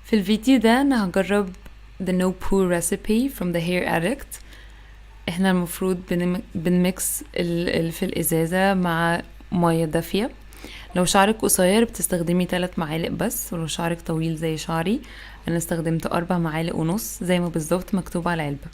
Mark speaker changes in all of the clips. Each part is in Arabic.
Speaker 1: في الفيديو ده انا هجرب the no poo recipe from the hair addict. احنا المفروض بنمكس في الازازة مع مية دافية. لو شعرك قصير بتستخدمي 3 معالق بس، ولو شعرك طويل زي شعري انا استخدمت 4 معالق ونص زي ما بالظبط مكتوب على العلبة.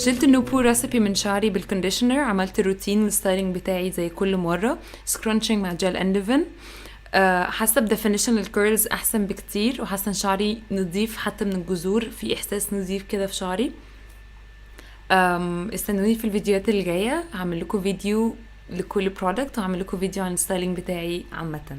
Speaker 1: شلت النوبو ريسيبي من شعري بالكونديشنر، عملت روتين الستايلينج بتاعي زي كل مره، سكرانشنج مع جل اندفن. حاسه بديفينيشن الكيرلز احسن بكتير، وحاسه ان شعري نظيف حتى من الجذور، في احساس نظيف كده في شعري. استنوني في الفيديوهات اللي جايه، هعمل لكم فيديو لكل برودكت، وهعمل لكم فيديو عن الستايلينج بتاعي عامه.